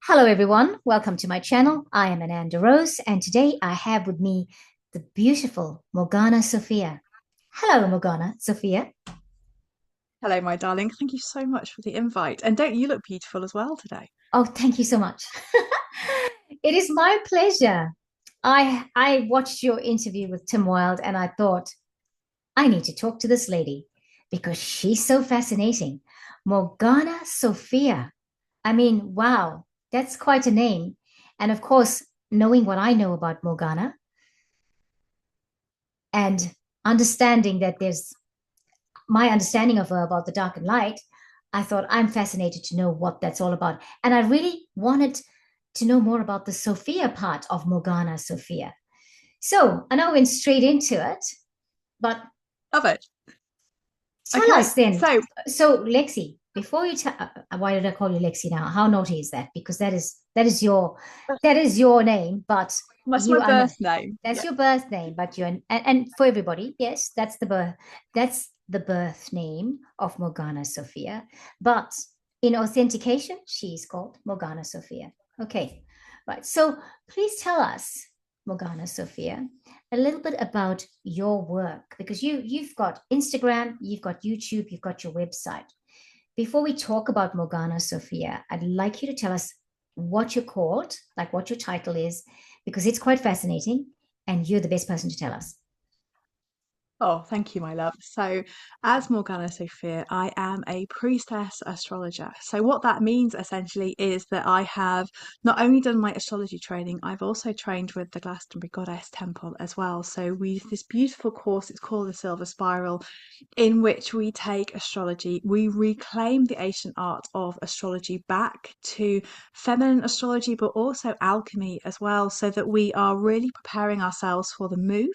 Hello, everyone. Welcome to my channel. I am Ananda Rose, and today I have with me the beautiful Morgana Sophia. Hello, Morgana Sophia. Hello, my darling. Thank you so much for the invite. And don't you look beautiful as well today? Oh, thank you so much. It is my pleasure. I watched your interview with Tim Wilde, and I thought I need to talk to this lady because she's so fascinating. Morgana Sophia. I mean, wow, that's quite a name. And of course, knowing what I know about Morgana, and understanding that there's my understanding of her about the dark and light, I thought I'm fascinated to know what that's all about. And I really wanted to know more about the Sophia part of Morgana Sophia. So I know we went straight into it, but Love it. tell Okay. us then. So, So Lexi, before you tell, why did I call you Lexi now? How naughty is that? Because that is your name, but that's you my are birth name. that's Yeah. your birth name, but and for everybody, yes, that's the birth name of Morgana Sophia. But in authentication, she's called Morgana Sophia. Okay, right. So please tell us, Morgana Sophia, a little bit about your work because you've got Instagram, you've got YouTube, you've got your website. Before we talk about Morgana Sophia, I'd like you to tell us what you're called, like what your title is, because it's quite fascinating and you're the best person to tell us. Oh, thank you, my love. So, as Morgana Sophia, I am a priestess astrologer. So, what that means essentially is that I have not only done my astrology training, I've also trained with the Glastonbury Goddess Temple as well. So, we use this beautiful course, it's called the Silver Spiral, in which we take astrology, we reclaim the ancient art of astrology back to feminine astrology, but also alchemy as well, so that we are really preparing ourselves for the move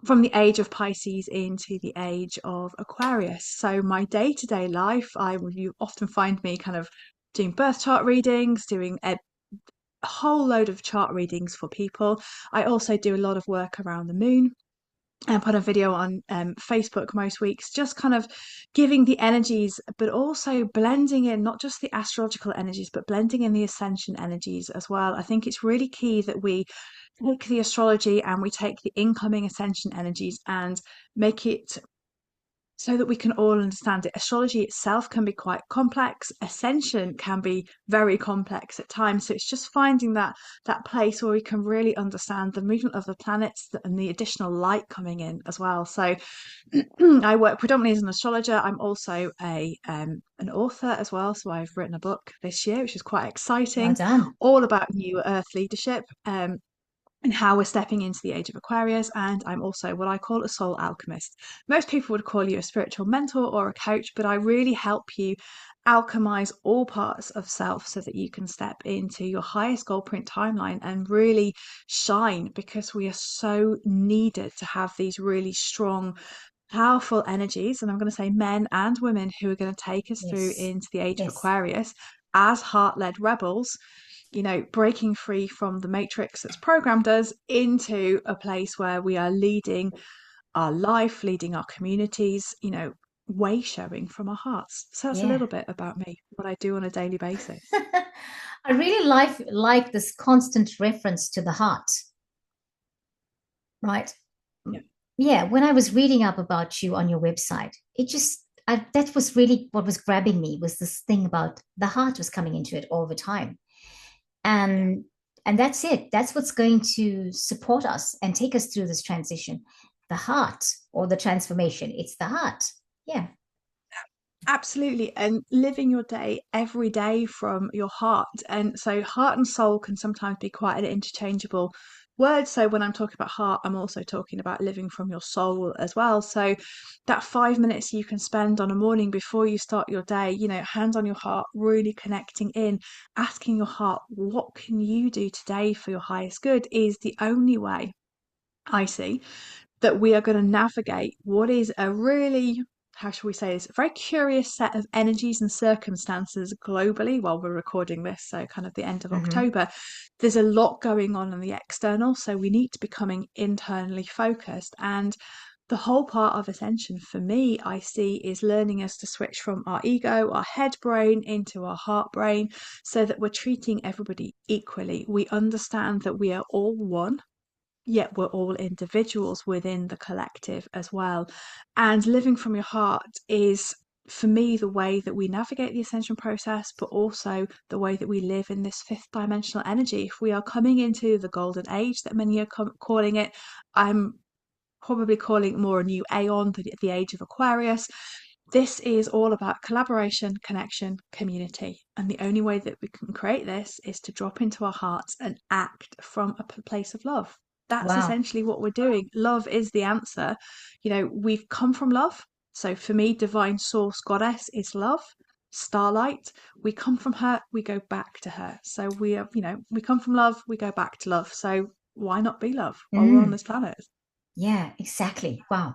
from the age of Pisces into the age of Aquarius. So my day-to-day life, you often find me kind of doing birth chart readings, doing a whole load of chart readings for people. I also do a lot of work around the moon and put a video on Facebook most weeks, just kind of giving the energies, but also blending in not just the astrological energies, but blending in the ascension energies as well. I think it's really key that we take the astrology and we take the incoming ascension energies and make it so that we can all understand it. Astrology itself can be quite complex. Ascension can be very complex at times. So it's just finding that place where we can really understand the movement of the planets and the additional light coming in as well. So I work predominantly as an astrologer. I'm also a an author as well. So I've written a book this year, which is quite Well exciting, done. all about new Earth leadership. And how we're stepping into the age of Aquarius. And I'm also what I call a soul alchemist. Most people would call you a spiritual mentor or a coach, but I really help you alchemize all parts of self so that you can step into your highest goal print timeline and really shine, because we are so needed to have these really strong, powerful energies. And I'm going to say men and women who are going to take us through Yes. into the age of Yes. Aquarius as heart-led rebels, breaking free from the matrix that's programmed us into a place where we are leading our life, leading our communities, way showing from our hearts. So that's a Yeah. little bit about me, what I do on a daily basis. I really like this constant reference to the heart, right? Yeah. Yeah, when I was reading up about you on your website, that was really what was grabbing me was this thing about the heart was coming into it all the time. Yeah. And and that's it. That's what's going to support us and take us through this transition. The heart or the transformation. It's the heart. Yeah. Absolutely. And living your day every day from your heart. And so, heart and soul can sometimes be quite an interchangeable word. So, when I'm talking about heart, I'm also talking about living from your soul as well. So, that 5 minutes you can spend on a morning before you start your day, hands on your heart, really connecting in, asking your heart, what can you do today for your highest good, is the only way I see that we are going to navigate what is a really, how shall we say this, a very curious set of energies and circumstances globally while we're recording this. So, kind of the end of Mm-hmm. October, there's a lot going on in the external. So, we need to be becoming internally focused. And the whole part of ascension for me, I see, is learning us to switch from our ego, our head brain, into our heart brain, so that we're treating everybody equally. We understand that we are all one, yet we're all individuals within the collective as well. And living from your heart is, for me, the way that we navigate the ascension process, but also the way that we live in this fifth dimensional energy. If we are coming into the golden age that many are calling it, I'm probably calling it more a new aeon, the age of Aquarius. This is all about collaboration, connection, community. And the only way that we can create this is to drop into our hearts and act from a place of love. That's Wow. essentially what we're doing. Love is the answer. We've come from love. So for me, divine source goddess is love. Starlight, we come from her, we go back to her. So we come from love, we go back to love. So why not be love while we're on Mm, this planet? yeah, exactly. Wow.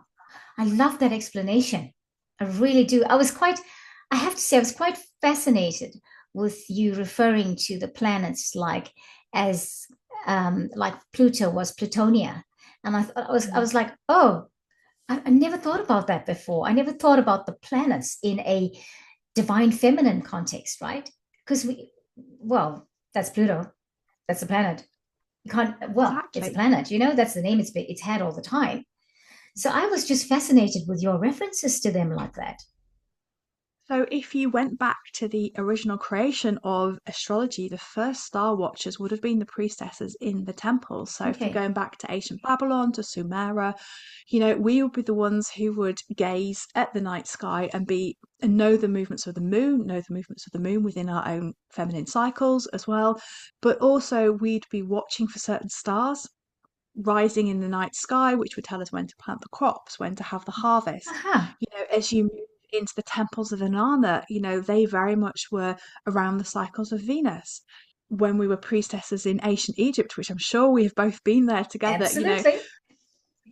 I love that explanation. I really do. I have to say, I was quite fascinated with you referring to the planets as like Pluto was Plutonia. And I was like, oh, I never thought about that before. I never thought about the planets in a divine feminine context, right? Because well, that's Pluto. That's a planet. You can't, well, it's a Exactly. planet, that's the name it's had all the time. So I was just fascinated with your references to them like that. So, if you went back to the original creation of astrology, the first star watchers would have been the priestesses in the temples. So, if you're Okay. going back to ancient Babylon, to Sumeria, we would be the ones who would gaze at the night sky and know the movements of the moon, know the movements of the moon within our own feminine cycles as well. But also, we'd be watching for certain stars rising in the night sky, which would tell us when to plant the crops, when to have the harvest. Aha. As you move into the temples of Ananda, they very much were around the cycles of Venus. When we were priestesses in ancient Egypt, which I'm sure we have both been there together, Absolutely.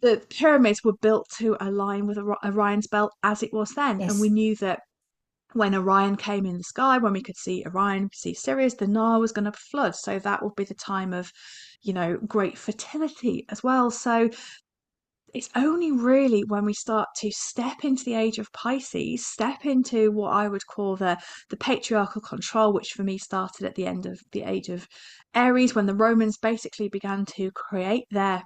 the pyramids were built to align with Orion's belt as it was then. And we Yes. knew that when Orion came in the sky, when we could see Orion, see Sirius, the Nile was going to flood. So that would be the time of, great fertility as well. So it's only really when we start to step into the age of Pisces, step into what I would call the patriarchal control, which for me started at the end of the age of Aries, when the Romans basically began to create their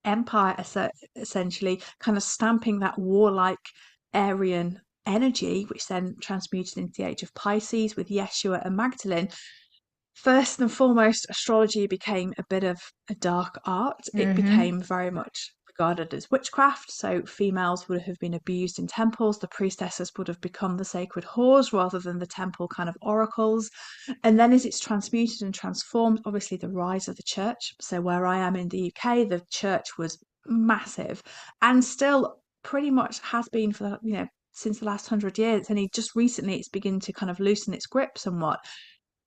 empire, essentially kind of stamping that warlike Aryan energy, which then transmuted into the age of Pisces with Yeshua and Magdalene. First and foremost, astrology became a bit of a dark art. It Mm-hmm. became very much regarded as witchcraft. So females would have been abused in temples. The priestesses would have become the sacred whores rather than the temple kind of oracles. And then as it's transmuted and transformed, obviously the rise of the church. So where I am in the UK, the church was massive and still pretty much has been for since the last 100 years. And just recently it's begun to kind of loosen its grip somewhat.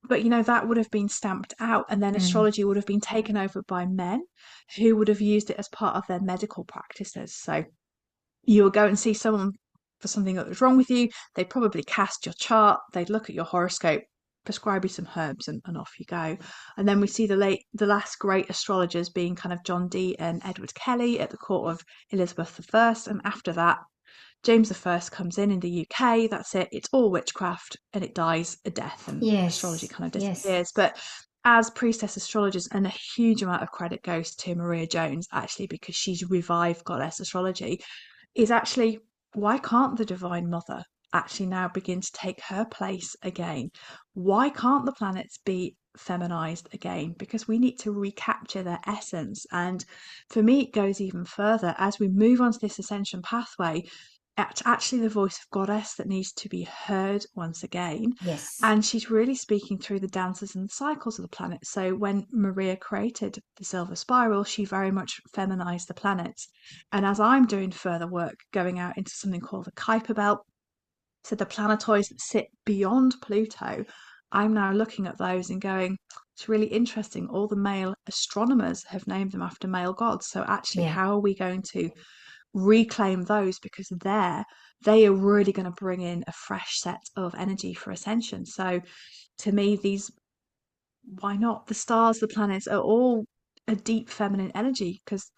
But that would have been stamped out, and then Mm. astrology would have been taken over by men who would have used it as part of their medical practices. So you would go and see someone for something that was wrong with you. They'd probably cast your chart, they'd look at your horoscope, prescribe you some herbs, and off you go. And then we see the last great astrologers being kind of John Dee and Edward Kelly at the court of Elizabeth I. And after that, James I comes in the UK. That's it. It's all witchcraft, and it dies a death, and astrology Yes. kind of Yes. disappears. But as priestess astrologers, and a huge amount of credit goes to Maria Jones actually because she's revived goddess astrology, is actually, why can't the Divine Mother actually now begin to take her place again? Why can't the planets be feminized again? Because we need to recapture their essence. And for me, it goes even further. As we move onto this ascension pathway, it's actually the voice of goddess that needs to be heard once again. Yes. And she's really speaking through the dances and the cycles of the planet. So when Maria created the silver spiral, she very much feminized the planets. And as I'm doing further work, going out into something called the Kuiper Belt, so the planetoids that sit beyond Pluto, I'm now looking at those and going, it's really interesting. All the male astronomers have named them after male gods. So actually, Yeah. how are we going to reclaim those, because they are really going to bring in a fresh set of energy for ascension. So to me, these, why not, the stars, the planets are all a deep feminine energy, because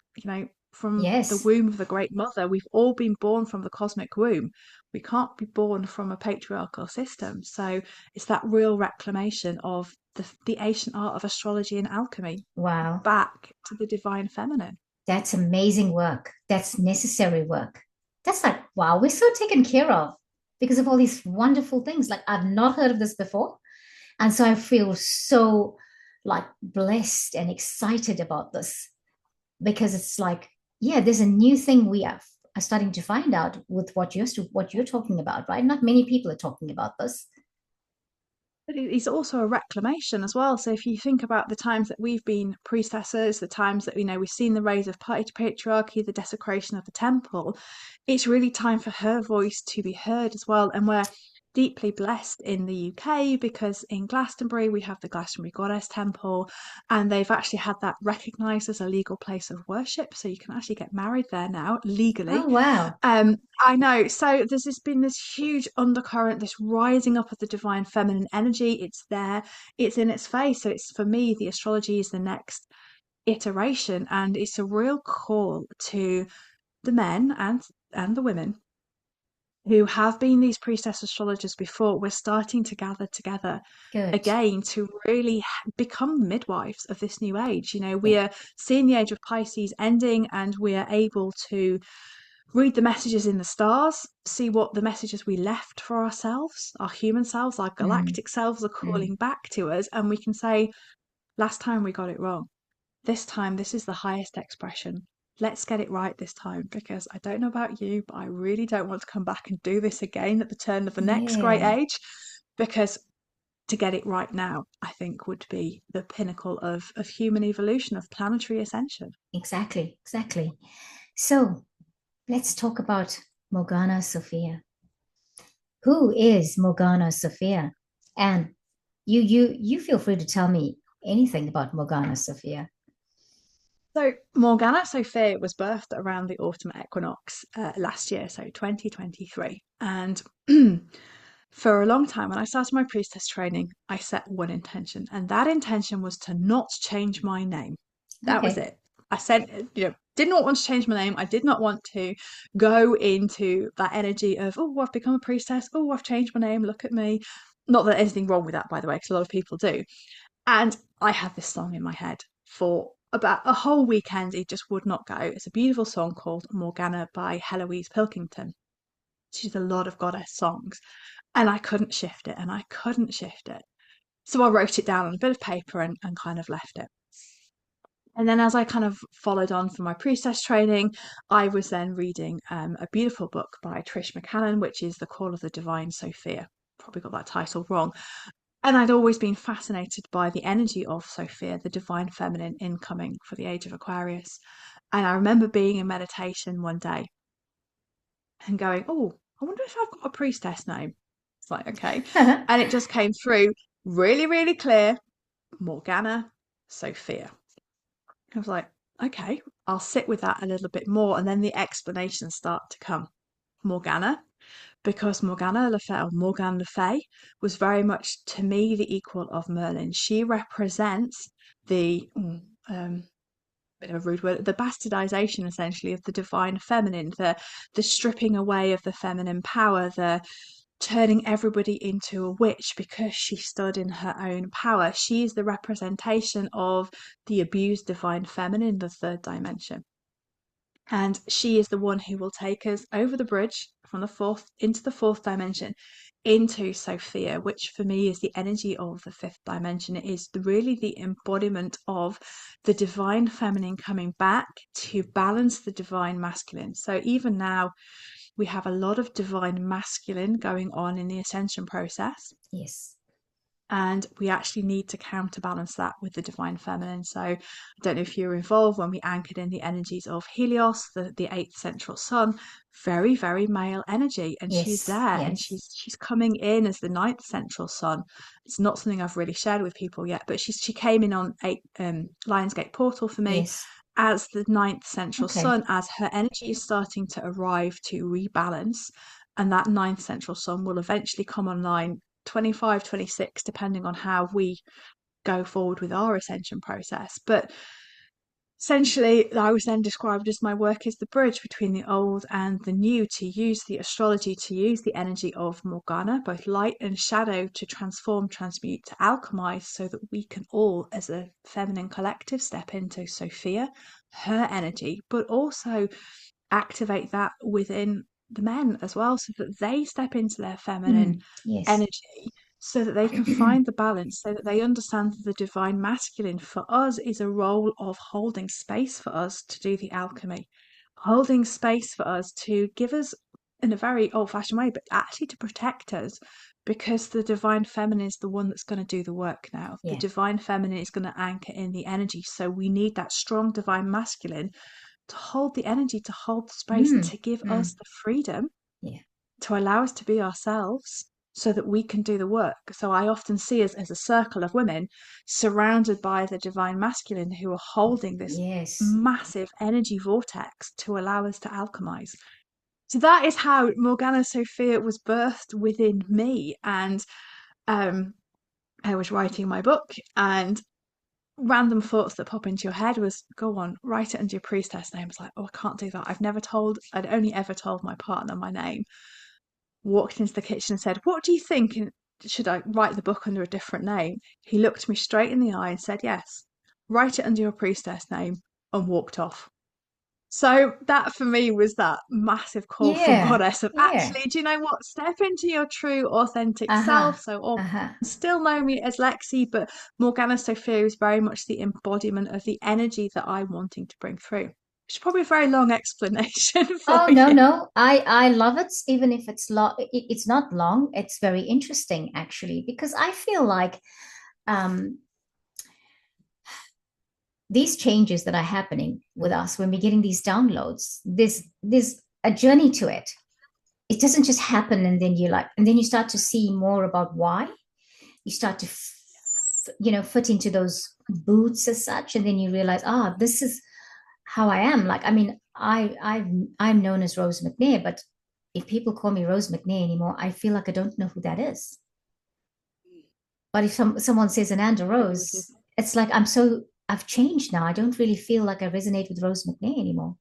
from the Yes. womb of the Great Mother. We've all been born from the cosmic womb. We can't be born from a patriarchal system. So it's that real reclamation of the ancient art of astrology and alchemy Wow. back to the divine feminine. That's amazing work. That's necessary work. That's like, wow, we're so taken care of because of all these wonderful things. Like, I've not heard of this before. And so I feel so like blessed and excited about this because it's like, yeah, there's a new thing we are starting to find out with what you're talking about, right? Not many people are talking about this. But it's also a reclamation as well. So if you think about the times that we've been priestesses, the times that we've seen the rise of patriarchy, the desecration of the temple, it's really time for her voice to be heard as well. And we're deeply blessed in the UK because in Glastonbury we have the Glastonbury Goddess Temple, and they've actually had that recognised as a legal place of worship. So you can actually get married there now legally. Oh, wow. I know. So been this huge undercurrent, this rising up of the divine feminine energy. It's there, it's in its face. So it's, for me, the astrology is the next iteration, and it's a real call to the men and the women who have been these priestess astrologers before. We're starting to gather together Good. again to really become midwives of this new age. We Yeah. are seeing the age of Pisces ending, and we are able to read the messages in the stars, see what the messages we left for ourselves, our human selves, our Mm, galactic selves are mm. calling back to us. And we can say, last time we got it wrong. This time, this is the highest expression. Let's get it right this time, because I don't know about you, but I really don't want to come back and do this again at the turn of the next great Yeah, age, because to get it right now, I think, would be the pinnacle of human evolution, of planetary ascension. exactly. Exactly. So let's talk about Morgana Sophia. Who is Morgana Sophia? And you feel free to tell me anything about Morgana Sophia. So Morgana Sophia was birthed around the autumn equinox last year, so 2023. And for a long time, when I started my priestess training, I set one intention, and that intention was to not change my name. That was Okay. it. I said, did not want to change my name. I did not want to go into that energy of, oh, I've become a priestess. Oh, I've changed my name. Look at me. Not that there's anything wrong with that, by the way, because a lot of people do. And I had this song in my head for about a whole weekend. It just would not go. It's a beautiful song called Morgana by Heloise Pilkington. She's a lot of goddess songs. And I couldn't shift it, and I couldn't shift it. So I wrote it down on a bit of paper and kind of left it. And then as I kind of followed on from my priestess training, I was then reading a beautiful book by Trish McCannon, which is The Call of the Divine Sophia. Probably got that title wrong. And I'd always been fascinated by the energy of Sophia, the divine feminine incoming for the Age of Aquarius. And I remember being in meditation one day and going, oh, I wonder if I've got a priestess name. It's like, okay. And it just came through really, really clear, Morgana Sophia. I was like, okay, I'll sit with that a little bit more. And then the explanations start to come. Morgana, because Morgana Le Fay, or Morgane Le Fay, was very much, to me, the equal of Merlin. She represents the bit of a rude word, the bastardization essentially of the divine feminine, the stripping away of the feminine power, the turning everybody into a witch because she stood in her own power. She is the representation of the abused divine feminine, the third dimension. And she is the one who will take us over the bridge from the fourth into the fourth dimension, into Sophia, which for me is the energy of the fifth dimension. It is really the embodiment of the divine feminine coming back to balance the divine masculine. So even now, we have a lot of divine masculine going on in the ascension process. Yes. And we actually need to counterbalance that with the divine feminine. So I don't know if you're involved when we anchored in the energies of Helios, the eighth central sun, very, very male energy. And she's Yes. there, and Yes. she's coming in as the ninth central sun. It's not something I've really shared with people yet, but she came in on Lionsgate portal for me Yes. as the ninth central Okay. sun, as her energy is starting to arrive to rebalance. And that ninth central sun will eventually come online 25, 26, depending on how we go forward with our ascension process. But Essentially, I was then described as my work is the bridge between the old and the new, to use the astrology, to use the energy of Morgana, both light and shadow, to transform, transmute, to alchemize, so that we can all, as a feminine collective, step into Sophia, her energy, but also activate that within the men as well, so that they step into their feminine Yes. energy, so that they can find the balance, so that they understand that the divine masculine for us is a role of holding space for us to do the alchemy, holding space for us to give us, in a very old fashioned way, but actually to protect us. Because the divine feminine is the one that's going to do the work now. The Yeah. divine feminine is going to anchor in the energy. So we need that strong divine masculine to hold the energy, to hold the space, Mm, to give us mm, the freedom yeah. to allow us to be ourselves so that we can do the work. So I often see us as a circle of women surrounded by the divine masculine who are holding this Yes. massive energy vortex to allow us to alchemize. So that is how Morgana Sophia was birthed within me. And um, I was writing my book, and random thoughts that pop into your head was, go on, write it under your priestess name. It's like, oh, I can't do that. I'd only ever told my partner my name. Walked into the kitchen and said, what do you think? And should I write the book under a different name? He looked me straight in the eye and said, yes, write it under your priestess name, and walked off. So that for me was that massive call from Yeah. Goddess of, Yeah. actually, do you know what? Step into your true authentic Uh-huh. self. So all Uh-huh. still know me as Lexi, but Morgana Sophia is very much the embodiment of the energy that I'm wanting to bring through. Which is probably a very long explanation for Oh, no, you. no. I love it, even if it's long. It's not long. It's very interesting, actually, because I feel like um these changes that are happening with us when we're getting these downloads, there's a journey to it. It doesn't just happen and then you like, and then you start to see more about why. You start to fit into those boots as such, and then you realize, this is how I am. Like, I mean, I'm known as Rose McNair, but if people call me Rose McNair anymore, I feel like I don't know who that is. But if someone says Ananda I agree with you. Rose, it's like I've changed now. I don't really feel like I resonate with Rose McNair anymore.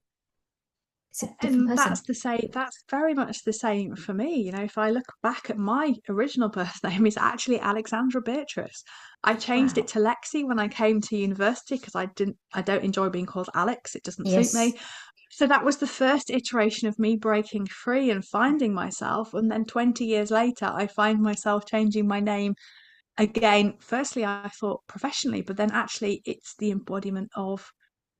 It's a different And that's person. the same, that's very much the same for me. You know, if I look back at my original birth name, is actually Alexandra Beatrice. I changed it Wow. to Lexi when I came to university because I don't enjoy being called Alex. It doesn't suit Yes. me. So that was the first iteration of me breaking free and finding myself. And then 20 years later, I find myself changing my name again. Firstly, I thought professionally, but then actually it's the embodiment of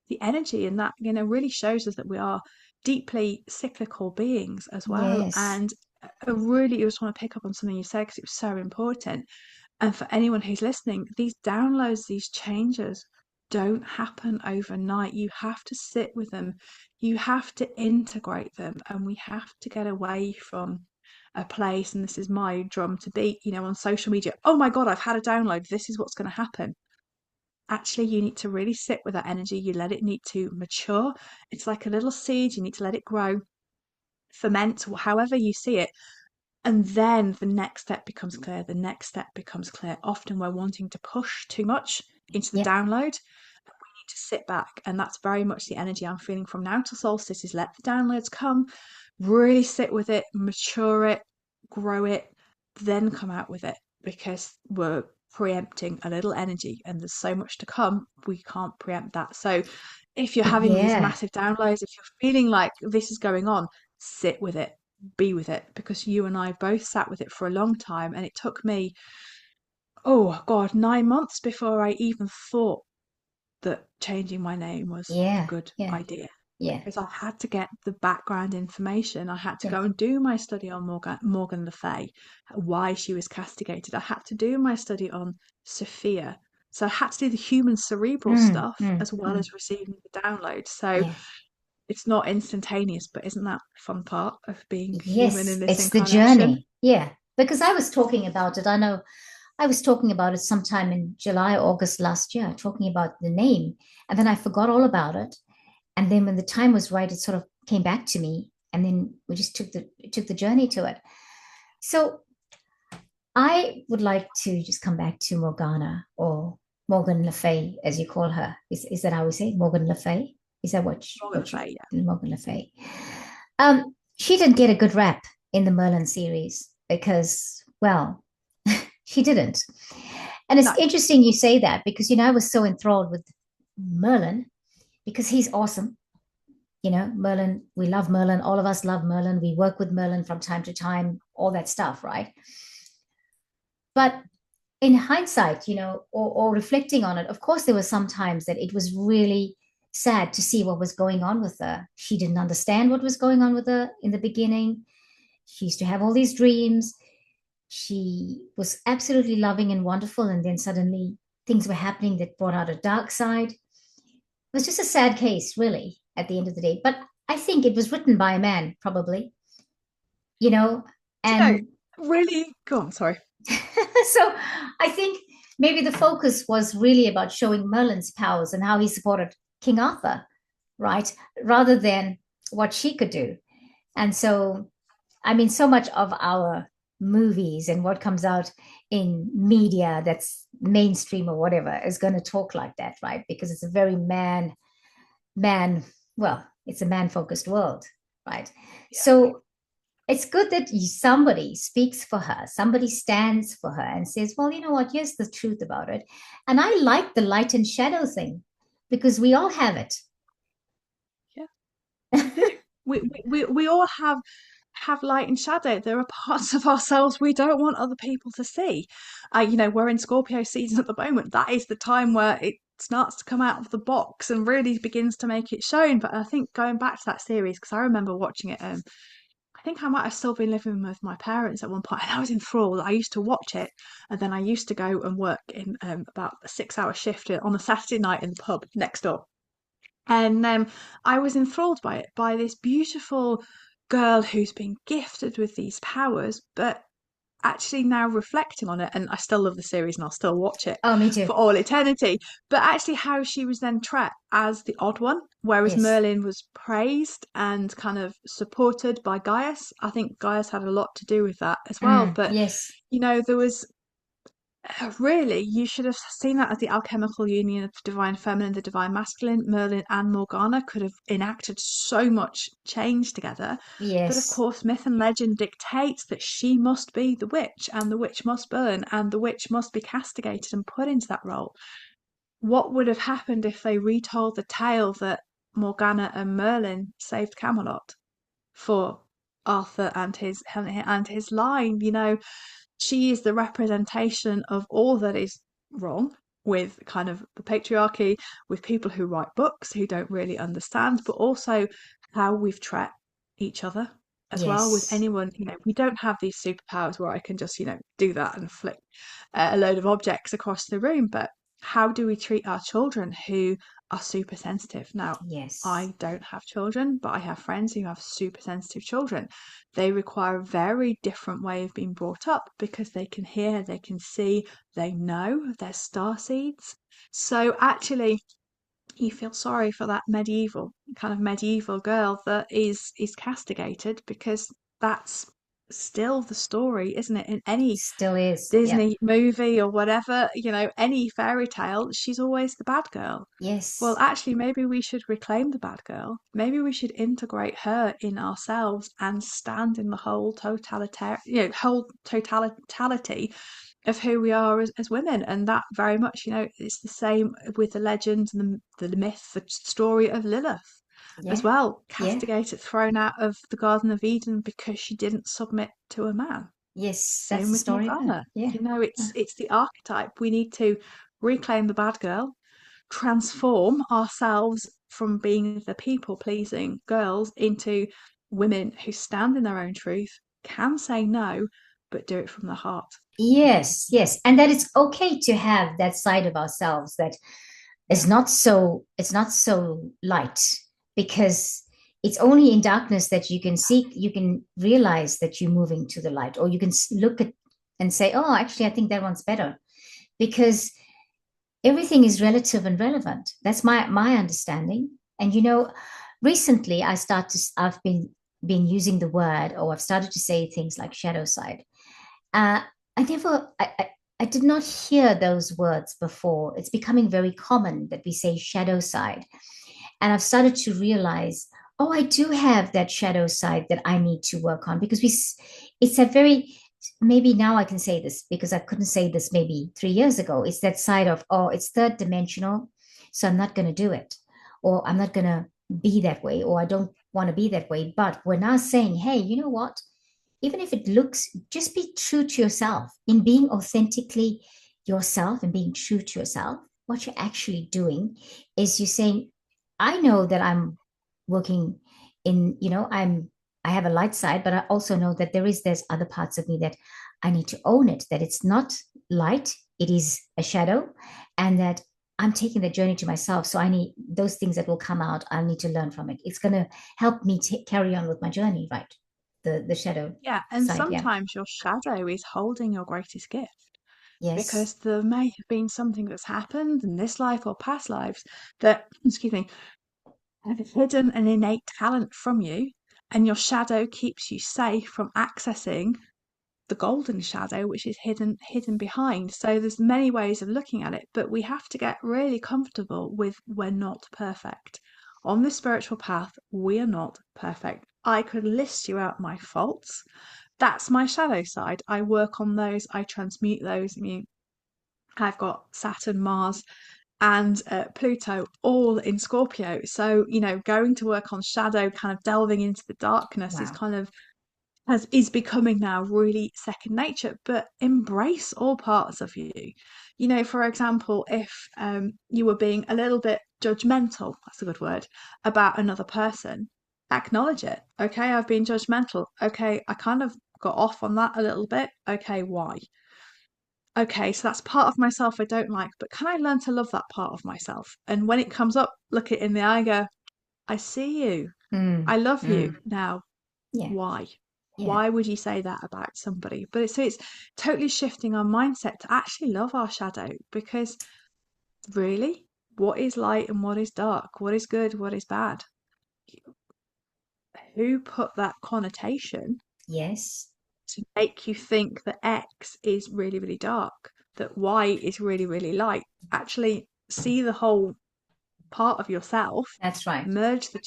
the energy, and that, you know, really shows us that we are deeply cyclical beings as well. Yes. And I really just want to pick up on something you said because it was so important. And for anyone who's listening, these downloads, these changes don't happen overnight. You have to sit with them, you have to integrate them, and we have to get away from a place. And this is my drum to beat, you know, on social media. Oh my God, I've had a download. This is what's going to happen. Actually, you need to really sit with that energy. You let it need to mature. It's like a little seed. You need to let it grow, ferment, however you see it. And then the next step becomes clear. The next step becomes clear. Often we're wanting to push too much into the Yep. download. We need to sit back. And that's very much the energy I'm feeling from now till solstice, is let the downloads come, really sit with it, mature it, grow it, then come out with it, because we're preempting a little energy and there's so much to come. We can't preempt that. So if you're having these Yeah. massive downloads, if you're feeling like this is going on, sit with it, be with it, because you and I both sat with it for a long time. And it took me, oh God, 9 months before I even thought that changing my name was a Yeah. good Yeah. idea, Yeah. because I had to get the background information. I had to Yeah. go and do my study on Morgan Le Fay, why she was castigated. I had to do my study on Sophia. So I had to do the human cerebral Mm, stuff mm, as well mm. as receiving the download. So Yeah. it's not instantaneous, but isn't that the fun part of being human in Yes. this It's the incarnation? journey. Yeah. Because I was talking about it. I know I was talking about it sometime in July, August last year, talking about the name. And then I forgot all about it. And then when the time was right, it sort of came back to me. And then we just took the journey to it. So I would like to just come back to Morgana or Morgan Le Fay, as you call her. Is that how we say it? Morgan Le Fay? Is that Morgan what you Fay, yeah. Morgan Le Fay? She didn't get a good rap in the Merlin series because, well, she didn't. And it's No, interesting you say that because, I was so enthralled with Merlin because he's awesome. Merlin, we love Merlin. All of us love Merlin. We work with Merlin from time to time, all that stuff, right? But in hindsight, or reflecting on it, of course, there were some times that it was really sad to see what was going on with her. She didn't understand what was going on with her in the beginning. She used to have all these dreams. She was absolutely loving and wonderful. And then suddenly things were happening that brought out a dark side. It was just a sad case, really, at the end of the day. But I think it was written by a man, probably, you know, do you know, and really, go on, sorry. so I think maybe the focus was really about showing Merlin's powers and how he supported King Arthur, right? Rather than what she could do. And so, I mean, so much of our movies and what comes out in media that's mainstream or whatever is going to talk like that, right? Because it's a very man, well, it's a man focused world, right? Yeah. So it's good that somebody speaks for her, somebody stands for her and says, well, you know what, here's the truth about it. And I like the light and shadow thing because we all have it. Yeah, we do. We all have light and shadow. There are parts of ourselves we don't want other people to see. We're in Scorpio season at the moment. That is the time where it starts to come out of the box and really begins to make it shown. But I think going back to that series, because I remember watching it, I think I might have still been living with my parents at one point, and I was enthralled. I used to watch it, and then I used to go and work in about a 6 hour shift on a Saturday night in the pub next door. And I was enthralled by it, by this beautiful girl who's been gifted with these powers, but actually now reflecting on it, and I still love the series and I'll still watch it Oh, me too. for all eternity, but actually how she was then treated as the odd one, whereas Yes. Merlin was praised and kind of supported by Gaius. I think Gaius had a lot to do with that as well, but Yes. there was really, you should have seen that as the alchemical union of divine feminine, the divine masculine. Merlin and Morgana could have enacted so much change together. But of Yes. course, myth and legend dictates that she must be the witch, and the witch must burn, and the witch must be castigated and put into that role. What would have happened if they retold the tale that Morgana and Merlin saved Camelot for Arthur and his line? She is the representation of all that is wrong with kind of the patriarchy, with people who write books who don't really understand, but also how we've trapped each other as well with Yes. anyone. We don't have these superpowers where I can just, do that and flick a load of objects across the room, but how do we treat our children who are super sensitive? Now, Yes. I don't have children, but I have friends who have super sensitive children. They require a very different way of being brought up because they can hear, they can see, they know they're star seeds. So actually, you feel sorry for that medieval girl that is castigated, because that's still the story, isn't it? In any Still is. Yeah. Disney movie or whatever, any fairy tale, she's always the bad girl. Well, Yes. actually, maybe we should reclaim the bad girl. Maybe we should integrate her in ourselves and stand in the whole totality of who we are as women. And that very much, it's the same with the legends and the myth, the story of Lilith as Yeah. well, Yeah. castigated, thrown out of the Garden of Eden because she didn't submit to a man. Yes. That's Same the with story of her. Morgana. Yeah. It's the archetype. We need to reclaim the bad girl, transform ourselves from being the people pleasing girls into women who stand in their own truth, can say no, but do it from the heart. Yes. Yes. And that it's okay to have that side of ourselves that Yeah. it's not so light because it's only in darkness that you can realize that you're moving to the light, or you can look at and say, oh, actually I think that one's better, because everything is relative and relevant. That's my understanding. And recently I've been using the word, or I've started to say things like shadow side. uh I never I did not hear those words before. It's becoming very common that we say shadow side. And I've started to realize, oh, I do have that shadow side that I need to work on because it's a very, maybe now I can say this because I couldn't say this maybe 3 years ago. It's that side of, oh, it's third dimensional. So I'm not going to do it, or I'm not going to be that way, or I don't want to be that way. But we're now saying, hey, you know what? Even if it looks, just be true to yourself in being authentically yourself and being true to yourself. What you're actually doing is you're saying, I know that I'm working in, I have a light side, but I also know that there's other parts of me that I need to own it, that it's not light, it is a shadow, and that I'm taking the journey to myself. So I need those things that will come out. I need to learn from it. It's going to help me carry on with my journey, right? The shadow Yeah, and side. Yeah. sometimes your shadow is holding your greatest gift Yes. because there may have been something that's happened in this life or past lives that, excuse me, have hidden an innate talent from you, and your shadow keeps you safe from accessing the golden shadow which is hidden behind. So there's many ways of looking at it, but we have to get really comfortable with we're not perfect. On this spiritual path, we are not perfect. I could list you out my faults. That's my shadow side. I work on those, I transmute those. I mean, I've got Saturn, Mars, and Pluto all in Scorpio. So, going to work on shadow, kind of delving into the darkness is Wow. kind of is becoming now really second nature. But embrace all parts of you. For example, if you were being a little bit judgmental, that's a good word, about another person, acknowledge it. Okay, I've been judgmental. Okay, I kind of got off on that a little bit. Okay, why? Okay, so that's part of myself I don't like, but can I learn to love that part of myself? And when it comes up, look it in the eye, go, I see you. Mm, I love you. mm. Now, Yeah. why? Yeah. Why would you say that about somebody? But it's totally shifting our mindset to actually love our shadow, because really, what is light and what is dark? What is good? What is bad? Who put that connotation Yes. to make you think that X is really, really dark, that Y is really, really light? Actually, see the whole part of yourself, That's right. merge the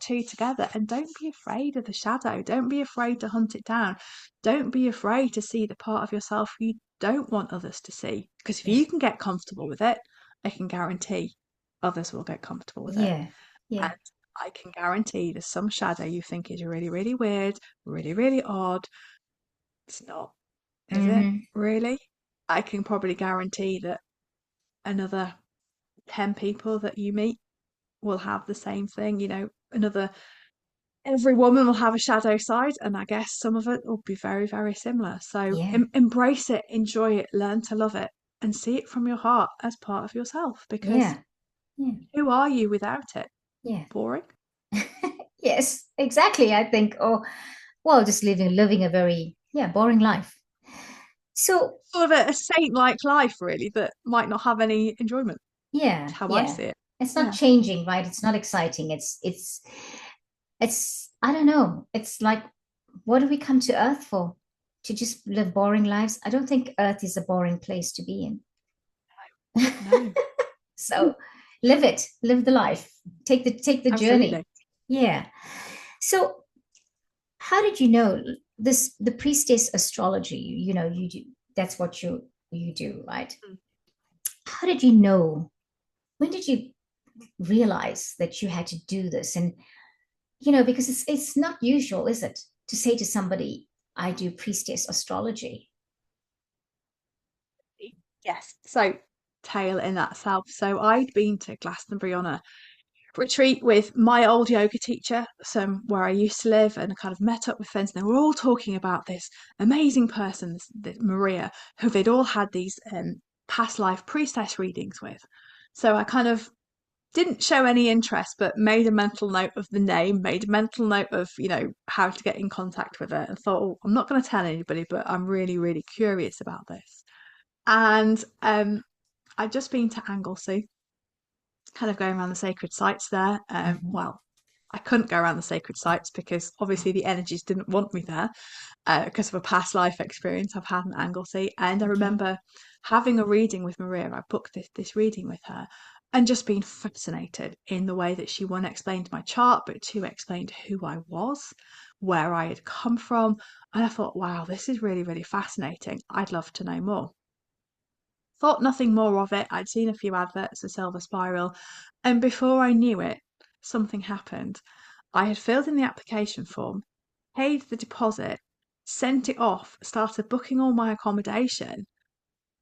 two together, and don't be afraid of the shadow. Don't be afraid to hunt it down. Don't be afraid to see the part of yourself you don't want others to see, because if Yeah. you can get comfortable with it, I can guarantee others will get comfortable with it. Yeah. Yeah. And I can guarantee there's some shadow you think is really, really weird, really, really odd. It's not, is it? Mm-hmm. Really? I can probably guarantee that another 10 people that you meet will have the same thing. Every woman will have a shadow side, and I guess some of it will be very, very similar. So Yeah. embrace it, enjoy it, learn to love it, and see it from your heart as part of yourself, because Yeah. Yeah. who are you without it? Yeah. Boring? Yes, exactly. I think, oh, well, just living a very, yeah, boring life. So, Sort of a saint-like life, really, that might not have any enjoyment. yeah, That's how I yeah. see it. It's not Yeah. changing, right? It's not exciting. It's I don't know. It's like, what do we come to Earth for? To just live boring lives? I don't think Earth is a boring place to be in. No, So live it, live the life, take the journey. absolutely. Yeah. So how did you know this the priestess astrology? You do, that's what you do, right? Mm. How did you know? When did you realize that you had to do this? And because it's not usual, is it, to say to somebody, I do priestess astrology. Yes. So, tale in that self. So, I'd been to Glastonbury on a retreat with my old yoga teacher, some where I used to live, and I kind of met up with friends, and they were all talking about this amazing person, this Maria, who they'd all had these past life priestess readings with. So I kind of didn't show any interest, but made a mental note of the name, made a mental note of how to get in contact with her, and thought, oh, I'm not going to tell anybody, but I'm really, really curious about this. And I'd just been to Anglesey, kind of going around the sacred sites there. Mhm. Well, I couldn't go around the sacred sites because obviously the energies didn't want me there, because of a past life experience I've had in Anglesey. And I Okay. remember having a reading with Maria. I booked this reading with her and just being fascinated in the way that she, one, explained my chart, but two, explained who I was, where I had come from. And I thought, wow, this is really, really fascinating. I'd love to know more. Thought nothing more of it. I'd seen a few adverts for Silver Spiral, and before I knew it, something happened. I had filled in the application form, paid the deposit, sent it off, started booking all my accommodation,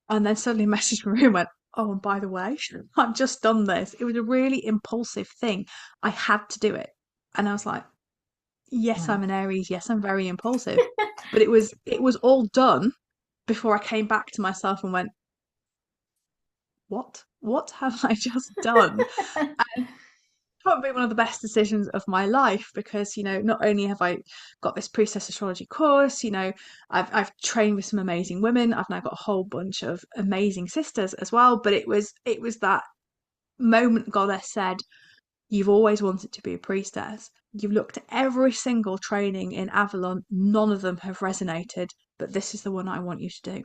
and then suddenly messaged me and went, "Oh, and by the way, I've just done this." It was a really impulsive thing. I had to do it. And I was like, yes, I'm Wow. an Aries. Yes, I'm very impulsive. But it was all done before I came back to myself and went, what have I just done? And probably one of the best decisions of my life, because not only have I got this priestess astrology course, I've trained with some amazing women. I've now got a whole bunch of amazing sisters as well. But it was that moment Goddess said, "You've always wanted to be a priestess. You've looked at every single training in Avalon, none of them have resonated, but this is the one I want you to do."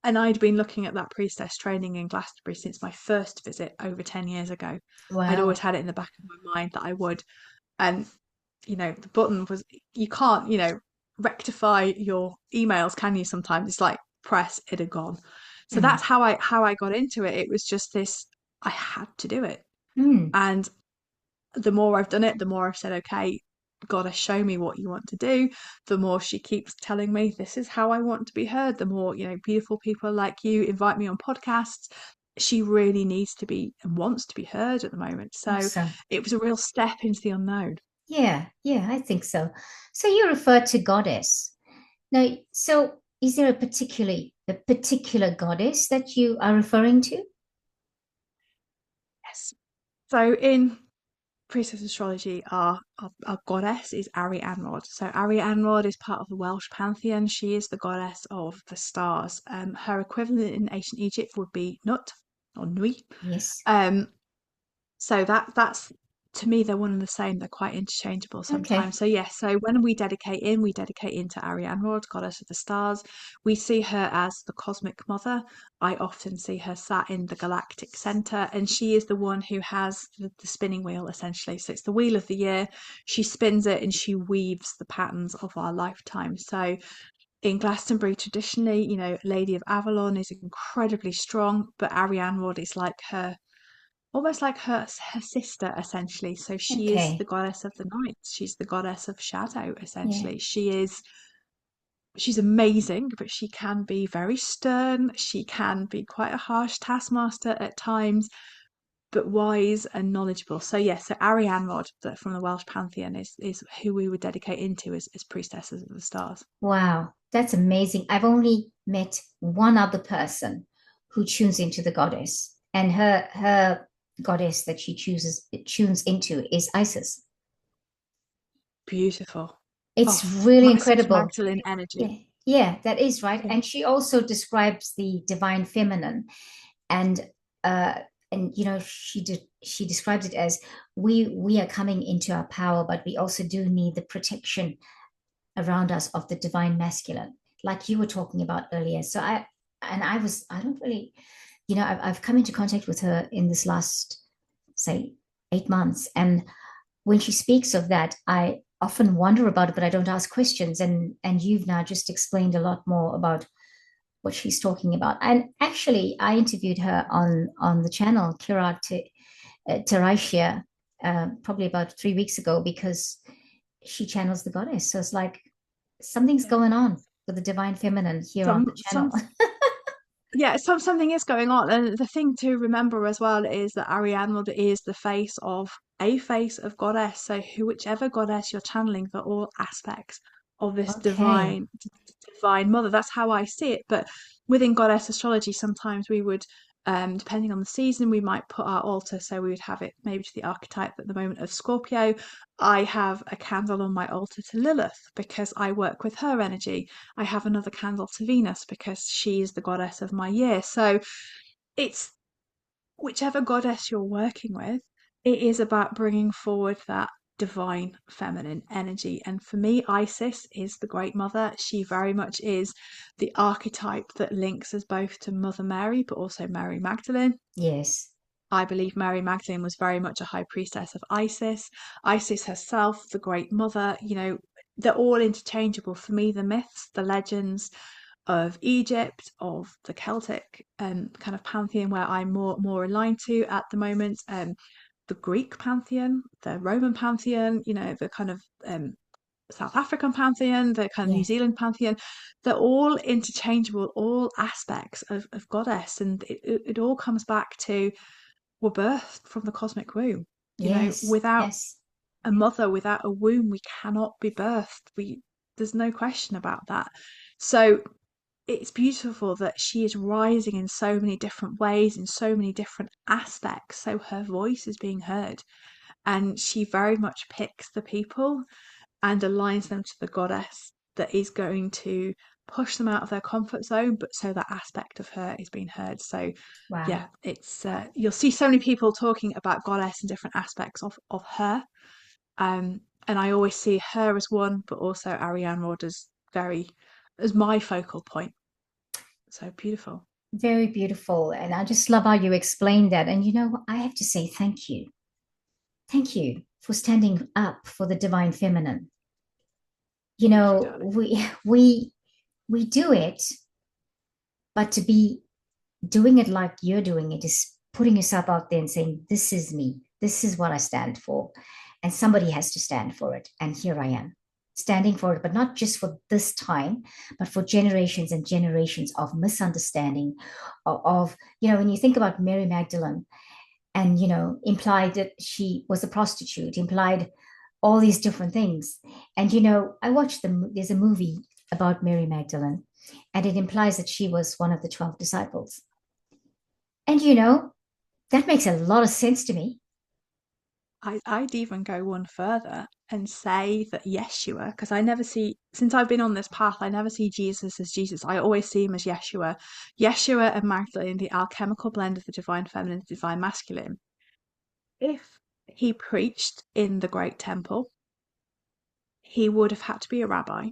And I'd been looking at that priestess training in Glastonbury since my first visit over 10 years ago. I'd always Wow. had it in the back of my mind that I would. And, the button was, you can't, rectify your emails, can you sometimes? It's like press, it had gone. So that's Mm. how I got into it. It was just this, I had to do it. Mm. And the more I've done it, the more I've said, okay, gotta show me what you want to do. The more she keeps telling me this is how I want to be heard. The more, beautiful people like you invite me on podcasts. She really needs to be and wants to be heard at the moment. So Awesome. it was a real step into the unknown. Yeah, yeah, I think so. So you refer to goddess. Now, so is there a particular goddess that you are referring to? Yes. So in Priestess Astrology, our goddess is Ari Anrod. So Ari Anrod is part of the Welsh pantheon. She is the goddess of the stars. Her equivalent in ancient Egypt would be Nut or Nui. Yes. Um, so that's, to me, they're one and the same. They're quite interchangeable Okay. sometimes. So yes, so when we dedicate in to Ariane Rod, goddess of the stars. We see her as the cosmic mother. I often see her sat in the galactic center, and she is the one who has the spinning wheel, essentially. So it's the wheel of the year. She spins it and she weaves the patterns of our lifetime. So in Glastonbury, traditionally, Lady of Avalon is incredibly strong, but Ariane Rod is like her, almost like her sister, essentially. So she is the Okay. goddess of the night. She's the goddess of shadow, Yeah. essentially. She's amazing, but she can be very stern. She can be quite a harsh taskmaster at times, but wise and knowledgeable. So yes, so Ariane Rod, from the Welsh pantheon, is who we would dedicate into as priestesses of the stars. Wow, that's amazing. I've only met one other person who tunes into the goddess, and her goddess that she tunes into is Isis. Beautiful. It's Oh, really Isis incredible. Magdalene energy. Yeah, yeah, that is right. Yeah. And she also describes the divine feminine, and uh, she describes it as we are coming into our power, but we also do need the protection around us of the divine masculine, like you were talking about earlier. So I don't really, I've come into contact with her in this last, say, 8 months, and when she speaks of that, I often wonder about it, but I don't ask questions. And you've now just explained a lot more about what she's talking about. And actually, I interviewed her on the channel Kira Terashia, probably about 3 weeks ago, because she channels the goddess. So it's like something's Yeah. going on with the divine feminine here on the Some channel. Yeah, something is going on, and the thing to remember as well is that Ariane Rod is the face of a face of goddess. So whichever goddess you're channeling, for all aspects of this Okay. divine mother. That's how I see it. But within goddess astrology, sometimes we would, depending on the season, we might put our altar. So we would have it maybe to the archetype at the moment of Scorpio. I have a candle on my altar to Lilith because I work with her energy. I have another candle to Venus because she is the goddess of my year. So it's whichever goddess you're working with, it is about bringing forward that divine feminine energy. And for me, Isis is the Great Mother. She very much is the archetype that links us both to Mother Mary, but also Mary Magdalene. Yes. I believe Mary Magdalene was very much a high priestess of Isis. Isis herself, the Great Mother, they're all interchangeable. For me, the myths, the legends of Egypt, of the Celtic kind of pantheon where I'm more aligned to at the moment, the Greek pantheon, the Roman pantheon, the kind of South African pantheon, the kind of New Yeah. Zealand pantheon, they're all interchangeable, all aspects of goddess. And it all comes back to we're birthed from the cosmic womb. Yes. Without Yes. a mother, without a womb, we cannot be birthed. There's no question about that. So it's beautiful that she is rising in so many different ways, in so many different aspects. So her voice is being heard. And she very much picks the people and aligns them to the goddess that is going to push them out of their comfort zone, but so that aspect of her is being heard. So Wow. yeah, it's you'll see so many people talking about goddess and different aspects of her. And I always see her as one, but also Ariane Rod as my focal point. So beautiful. Very beautiful. And I just love how you explained that. And I have to say thank you. Thank you for standing up for the divine feminine. Thank you, darling. We do it, but to be doing it like you're doing it is putting yourself out there and saying, this is me. This is what I stand for. And somebody has to stand for it. And here I am standing for it, but not just for this time, but for generations and generations of misunderstanding when you think about Mary Magdalene and, implied that she was a prostitute, implied all these different things. And, I watched there's a movie about Mary Magdalene, and it implies that she was one of the 12 disciples. And, that makes a lot of sense to me. I'd even go one further and say that Yeshua, because I never see, since I've been on this path, I never see Jesus as Jesus. I always see him as Yeshua. Yeshua and Magdalene, the alchemical blend of the divine feminine and the divine masculine. If he preached in the great temple, he would have had to be a rabbi.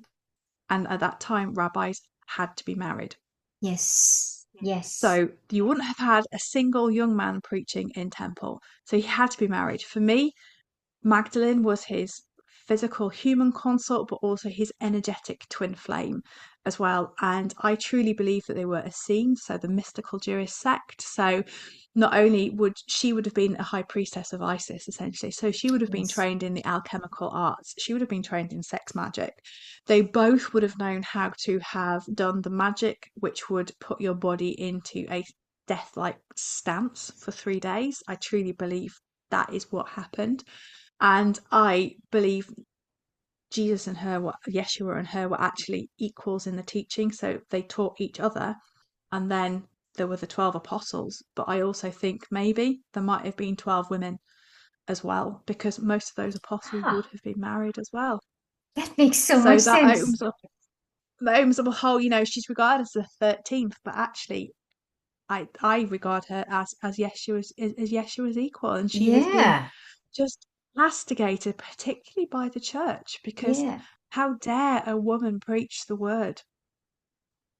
And at that time, rabbis had to be married. Yes. Yes. So you wouldn't have had a single young man preaching in temple. So he had to be married. For me, Magdalene was his physical human consort, but also his energetic twin flame as well. And I truly believe that they were Essene, so the mystical Jewish sect. So not only would have been a high priestess of Isis, essentially, so she would have been Yes. trained in the alchemical arts, she would have been trained in sex magic. They both would have known how to have done the magic which would put your body into a death-like stance for 3 days. I truly believe that is what happened. And I believe Jesus and her, Yeshua and her, were actually equals in the teaching. So they taught each other. And then there were the 12 apostles. But I also think maybe there might have been 12 women as well, because most of those apostles would Ah, have been married as well. that makes so much So sense. that opens up a whole, she's regarded as the 13th, but actually I regard her as Yeshua's equal, and she has been Yeah. just castigated, particularly by the church, because Yeah. how dare a woman preach the word?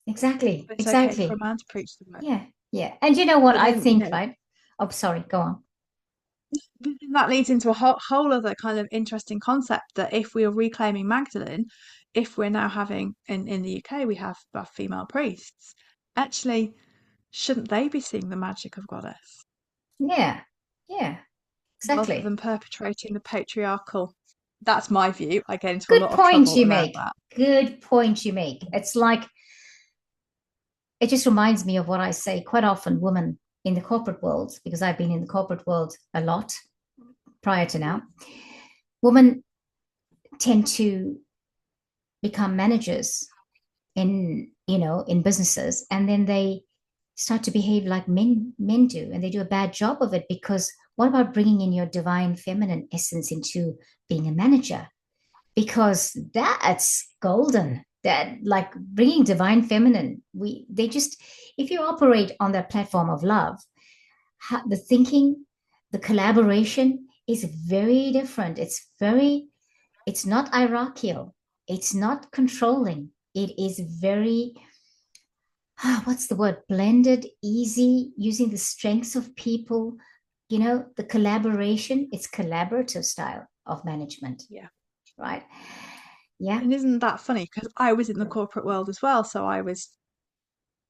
Exactly. It's okay for a Exactly. man to preach the word. Yeah. Yeah. And you know what But I then, think, right? Oh, sorry. Go on. that leads into a whole other kind of interesting concept that if we are reclaiming Magdalene, if we're now having in the UK we have our female priests, actually, shouldn't they be seeing the magic of goddess Yeah. Yeah. rather Exactly. than perpetrating the patriarchal? That's my view. I get into a Good lot of point trouble you around make. that. Good point you make. It's like, it just reminds me of what I say quite often, women in the corporate world, because I've been in the corporate world a lot prior to now. Women tend to become managers in businesses, and then they start to behave like men do, and they do a bad job of it. Because what about bringing in your divine feminine essence into being a manager? Because that's golden. That, like, bringing divine feminine, they just, if you operate on that platform of love, the thinking, The collaboration is very different. It's not hierarchical. It's not controlling. It is very, what's the word? Blended, easy, using the strengths of people. The collaboration, it's collaborative style of management, Yeah. right? Yeah. And isn't that funny? Because I was in the corporate world as well. So I was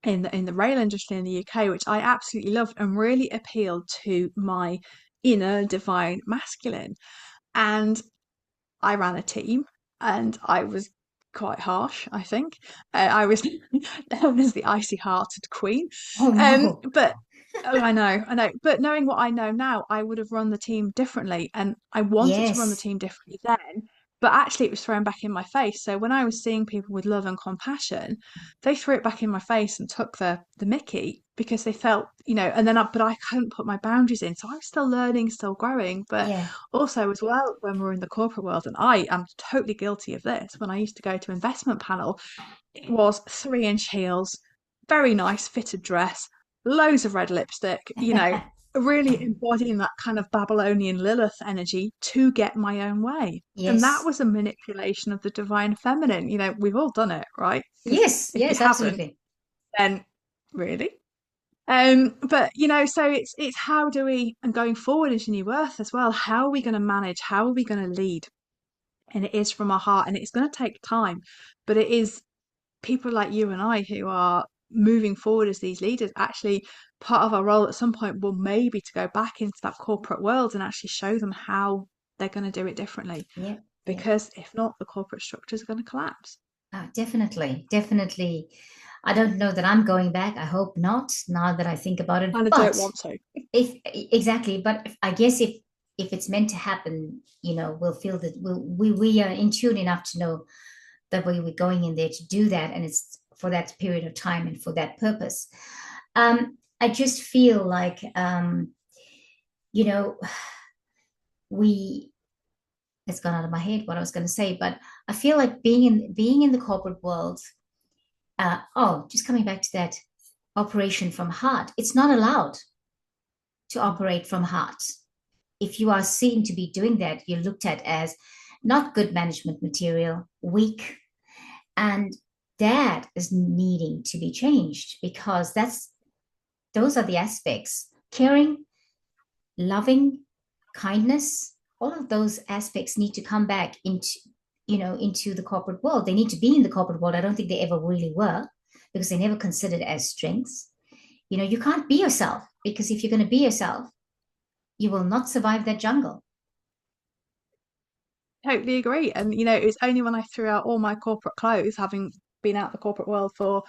in the rail industry in the UK, which I absolutely loved and really appealed to my inner divine masculine. And I ran a team and I was quite harsh, I think. I was known as the icy hearted queen. Oh no. But oh, I know. But knowing what I know now, I would have run the team differently. And I wanted to run the Yes. team differently then. But actually, it was thrown back in my face. So when I was seeing people with love and compassion, they threw it back in my face and took the Mickey because they felt, and then but I couldn't put my boundaries in. So I was still learning, still growing. But Yeah. also, as well, when we're in the corporate world, and I am totally guilty of this, when I used to go to investment panel, it was 3-inch heels, very nice fitted dress, loads of red lipstick, really embodying that kind of Babylonian Lilith energy to get my own way. And that Yes. was a manipulation of the divine feminine. We've all done it, right? Because Yes. if you Yes, haven't, absolutely. then really. But so it's how do we, and going forward into New Earth as well, how are we going to manage? How are we going to lead? And it is from our heart, and it's going to take time, but it is people like you and I who are moving forward as these leaders. Actually, part of our role at some point will maybe to go back into that corporate world and actually show them how they're going to do it differently. Yeah. Yeah. Because if not, the corporate structures are going to collapse. Definitely. Definitely. I don't know that I'm going back. I hope not, now that I think about it. And I don't But want to. if exactly, but I guess if it's meant to happen, we'll feel that we are in tune enough to know that we're going in there to do that, and it's for that period of time and for that purpose. I just feel like you know we it's gone out of my head what I was going to say, but I feel like being in the corporate world. Just coming back to that operation from heart, it's not allowed to operate from heart. If you are seen to be doing that, you're looked at as not good management material, weak, and that is needing to be changed, because those are the aspects: caring, loving, kindness. All of those aspects need to come back into the corporate world. They need to be in the corporate world. I don't think they ever really were, because they never considered as strengths. You can't be yourself, because if you're going to be yourself, you will not survive that jungle. Totally agree. And it was only when I threw out all my corporate clothes, having been out the corporate world for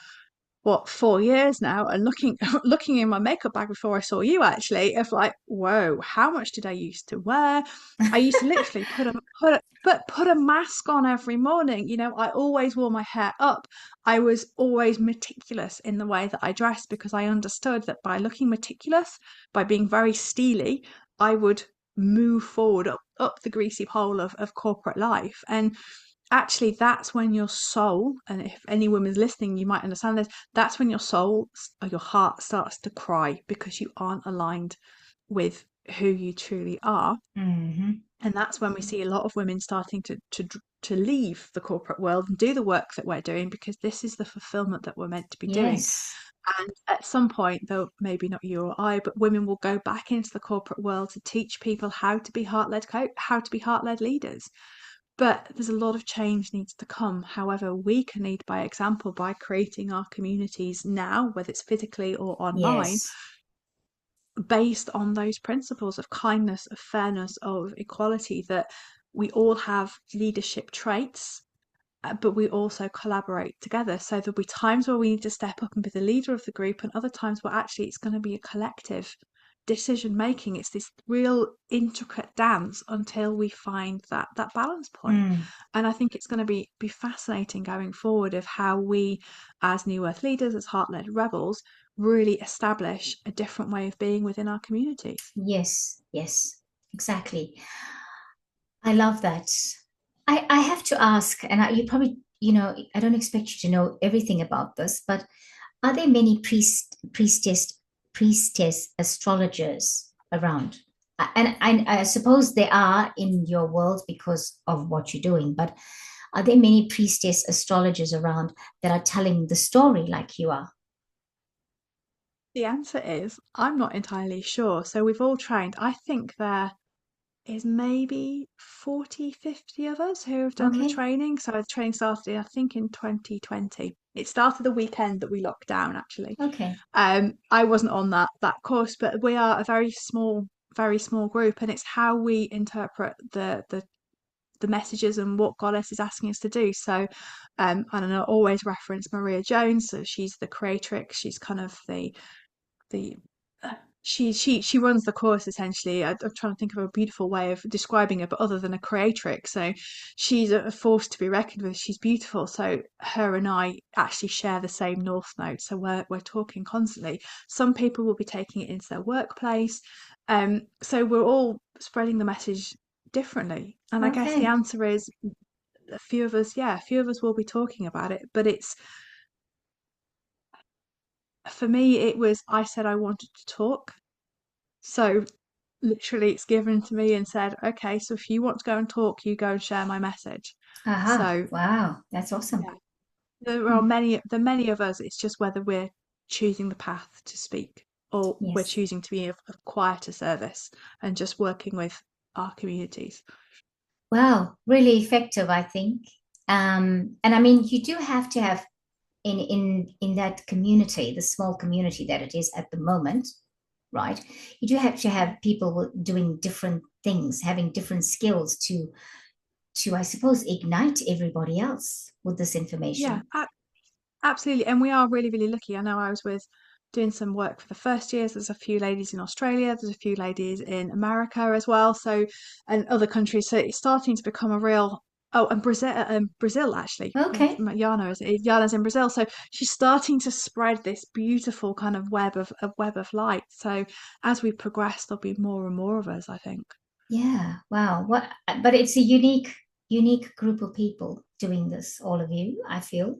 what 4 years now, and looking looking in my makeup bag before I saw you, actually, of like, whoa, how much did I used to wear? I used to literally put a mask on every morning. I always wore my hair up. I was always meticulous in the way that I dressed, because I understood that by looking meticulous, by being very steely, I would move forward up the greasy pole of corporate life. And actually, that's when your soul, and if any woman's listening, you might understand this, that's when your soul or your heart starts to cry, because you aren't aligned with who you truly are. Mm-hmm. And that's when we see a lot of women starting to leave the corporate world and do the work that we're doing, because this is the fulfillment that we're meant to be doing. Yes. And at some point, though maybe not you or I, but women will go back into the corporate world to teach people how to be how to be heart-led leaders. But there's a lot of change needs to come. However, we can lead by example by creating our communities now, whether it's physically or online, Yes. based on those principles of kindness, of fairness, of equality, that we all have leadership traits, but we also collaborate together. So there'll be times where we need to step up and be the leader of the group, and other times where actually it's going to be a collective decision making. It's this real intricate dance until we find that balance point. Mm. And I think it's going to be fascinating going forward of how we, as New Earth leaders, as heart-led rebels, really establish a different way of being within our communities. Yes. Yes. Exactly. I love that. I have to ask, and you probably, I don't expect you to know everything about this, but are there many priestess astrologers around? And I suppose they are in your world because of what you're doing, but are there many priestess astrologers around that are telling the story like you are? The answer is I'm not entirely sure. So we've all trained. I think there is maybe 40, 50 of us who have done the Okay. training. So the training started, I think, in 2020. It started the weekend that we locked down, actually. Okay. I wasn't on that course, but we are a very small group, and it's how we interpret the messages and what Goddess is asking us to do. So, I don't know, always reference Maria Jones. So she's the creatrix. She's kind of the she runs the course essentially. I'm trying to think of a beautiful way of describing it, but other than a creatrix. So she's a force to be reckoned with. She's beautiful. So her and I actually share the same North Node. So we're talking constantly. Some people will be taking it into their workplace. So we're all spreading the message differently. And I guess the Okay. answer is a few of us, yeah, a few of us will be talking about it, but it's for me, it was I said I wanted to talk. So literally it's given to me and said, okay, so if you want to go and talk, you go and share my message. Aha. So Wow. That's awesome. yeah, there are many of us. It's just whether we're choosing the path to speak or we're Yes. choosing to be of quieter service and just working with our communities. Wow. Really effective, I think. And I mean, you do have to have in that community, the small community that it is at the moment, right? You do have to Yeah, have people doing different things, having different skills to I suppose ignite everybody else with this yeah, information. absolutely. And we are really, really lucky. I know I was with doing some work for the first years. There's a few ladies in Australia, there's a few ladies in America as well. So, and other countries. So it's starting to become a real. Oh, and Brazil actually. Okay. Yana's in Brazil, so she's starting to spread this beautiful kind of web of light. So as we progress, there'll be more and more of us, I think. Yeah. Wow. What but it's a unique group of people doing this, all of you, I feel.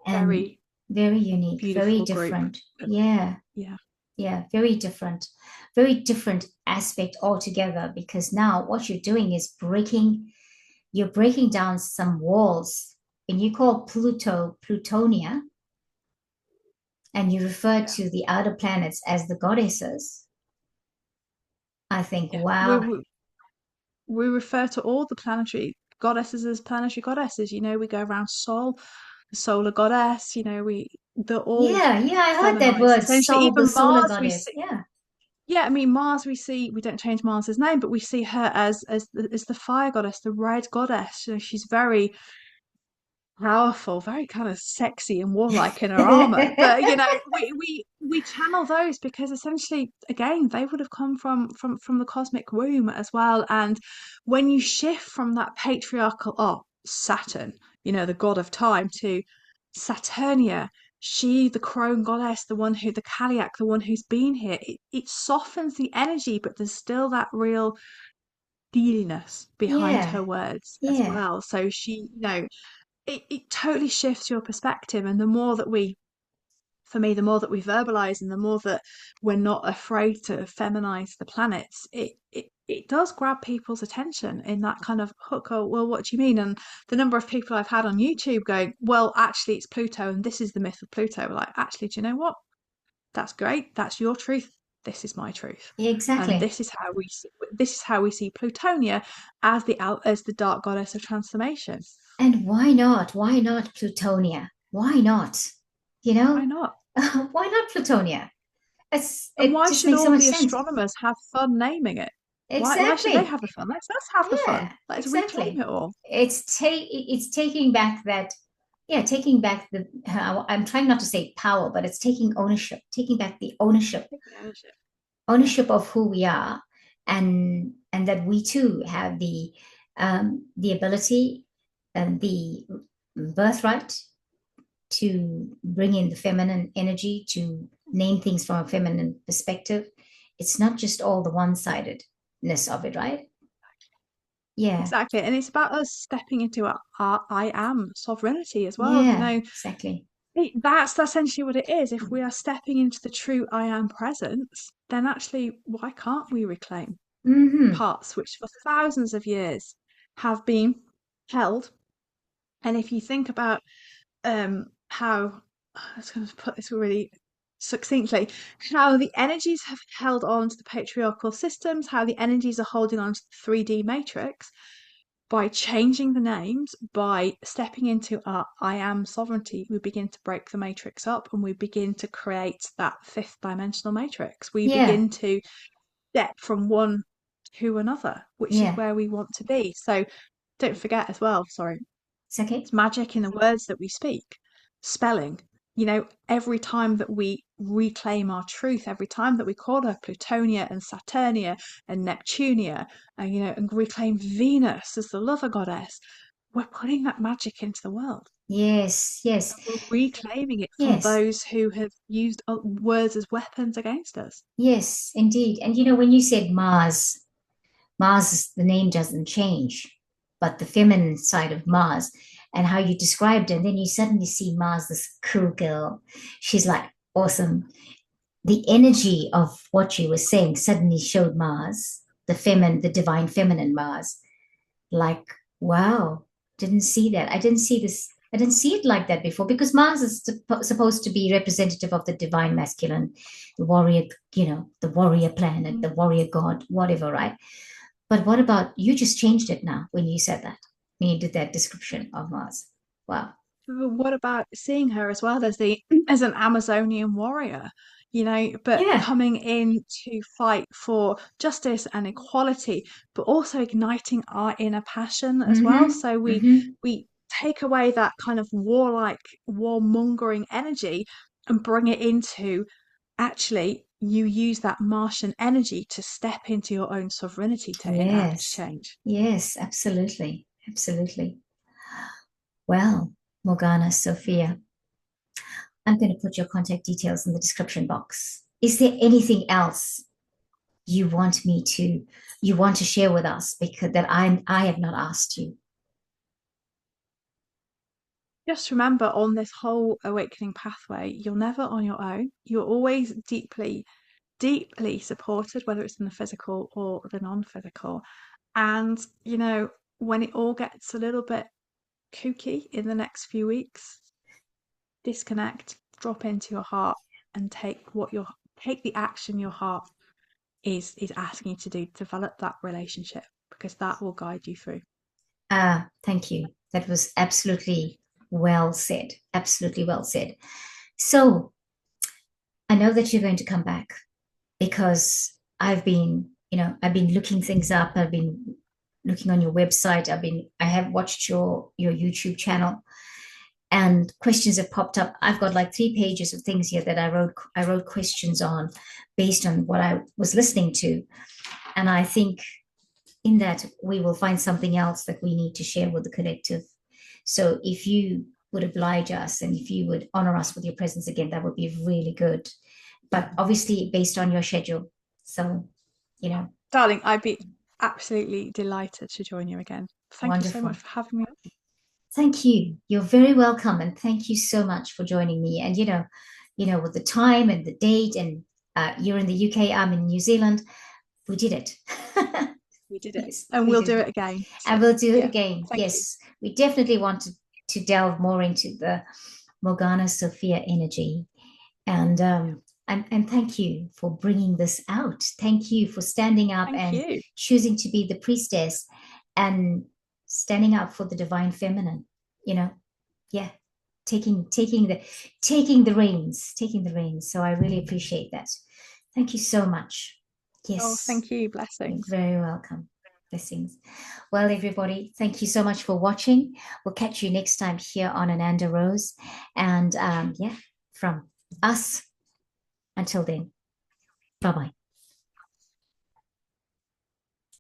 And Very very unique, very beautiful group. different. Yeah. Yeah, Yeah, very different aspect altogether because now what you're doing is you're breaking down some walls. And you call Pluto Plutonia, and you refer yeah, to the outer planets as the goddesses. I think, yeah. wow, We refer to all the planetary goddesses as planetary goddesses. You know, we go around Sol, the solar goddess. You know, they're all yeah, yeah, I heard that feminized. word, Essentially, soul, the even solar Mars, we goddess. see. Yeah. Yeah, I mean Mars. We don't change Mars's name, but we see her as the fire goddess, the red goddess. You know, she's very powerful, very kind of sexy and warlike in her armor. But you know, we channel those because essentially, again, they would have come from the cosmic womb as well. And when you shift from that patriarchal, oh, Saturn, you know, the god of time, to Saturnia, she, the crone goddess, the one who, the Kaliak, the one who's been here, it softens the energy, but there's still that real dealiness behind Yeah, her words as yeah. well. So she, you know, it totally shifts your perspective. And the more that we, for me, the more that we verbalize and the more that we're not afraid to feminize the planets, it does grab people's attention in that kind of hook. Oh, well, what do you mean? And the number of people I've had on YouTube going, well, actually, it's Pluto and this is the myth of Pluto. Like, actually, do you know what? That's great. That's your truth. This is my truth. And Exactly. this is how we see Plutonia as the dark goddess of transformation. And why not? Why not Plutonia? Why not? You Why know, not? why not Plutonia? And It why just should makes so all much the sense. astronomers have fun naming it? Why should they Exactly. have the fun? Let's have the Yeah, fun. Let's reclaim exactly. it all. It's taking back that, yeah, taking back the, I'm trying not to say power, but it's taking ownership, taking back the Taking ownership. Yeah, ownership of who we are, and that we too have the ability and the birthright to bring in the feminine energy, to name things from a feminine perspective. It's not just all the one-sidedness of it, right? Yeah, exactly. And it's about us stepping into our I am sovereignty as well. You yeah, know, exactly. That's essentially what it is. If we are stepping into the true I am presence, then actually, why can't we reclaim Mm-hmm. parts which for thousands of years have been held? And if you think about how, I was going to put this really succinctly, how the energies have held on to the patriarchal systems, how the energies are holding on to the 3D matrix, by changing the names, by stepping into our I am sovereignty, we begin to break the matrix up and we begin to create that fifth dimensional matrix. We Yeah. begin to step from one to another, which is Yeah. where we want to be. So don't forget as well, sorry, It's okay. it's magic in the words that we speak. Spelling. Every time that we reclaim our truth, every time that we call her Plutonia and Saturnia and Neptunia, and reclaim Venus as the lover goddess, we're putting that magic into the world. Yes. Yes. We're reclaiming it from Yes. those who have used words as weapons against us. Yes, indeed. And when you said Mars, Mars, the name doesn't change, but the feminine side of Mars and how you described it, and then you suddenly see Mars, this cool girl. She's like awesome. The energy of what you were saying suddenly showed Mars, the divine feminine Mars. Like, wow, didn't see that. I didn't see this. I didn't see it like that before because Mars is supposed to be representative of the divine masculine, the warrior, the warrior planet, Mm. the warrior god, whatever, right? But what about you just changed it now when you said that, when you did that description of Mars? Wow. What about seeing her as well as the as an Amazonian warrior, but Yeah. coming in to fight for justice and equality, but also igniting our inner passion as well. Mm-hmm. So we Mm-hmm. we take away that kind of warlike, warmongering energy and bring it into actually you use that Martian energy to step into your own sovereignty to enact Yes. change. Yes, absolutely. Absolutely. Well, Morgana, Sophia, I'm going to put your contact details in the description box. Is there anything else you want to share with us because that I have not asked you? Just remember on this whole awakening pathway, you're never on your own. You're always deeply, deeply supported, whether it's in the physical or the non physical. And, when it all gets a little bit kooky in the next few weeks, disconnect, drop into your heart, and take the action your heart is asking you to do. Develop that relationship because that will guide you through. Thank you. That was absolutely well said. Absolutely well said. So I know that you're going to come back because I've been looking things up. I've been looking on your website. I have watched your YouTube channel and questions have popped up. I've got like 3 pages of things here that I wrote questions on based on what I was listening to. And I think in that we will find something else that we need to share with the collective. So if you would oblige us and if you would honor us with your presence again, that would be really good. But obviously based on your schedule. So, Darling, I'd be absolutely delighted to join you again. Thank you so much wonderful. for having me. Thank you. You're very welcome. And thank you so much for joining me. And, with the time and the date, and you're in the UK, I'm in New Zealand, we did it. We did it. Yes, And we we'll did do it. it again. And So, we'll do it yeah, again. thank you. Yes, we definitely want to delve more into the Morgana Sophia energy. And thank you for bringing this out. Thank you for standing up Thank and you. choosing to be the priestess and standing up for the divine feminine. You know, yeah, taking the reins. So I really appreciate that. Thank you so much. Oh, Yes, thank you. you're Blessings. very welcome. Blessings. Well, everybody, thank you so much for watching. We'll catch you next time here on Ananda Rose. And yeah, from us until then, bye bye.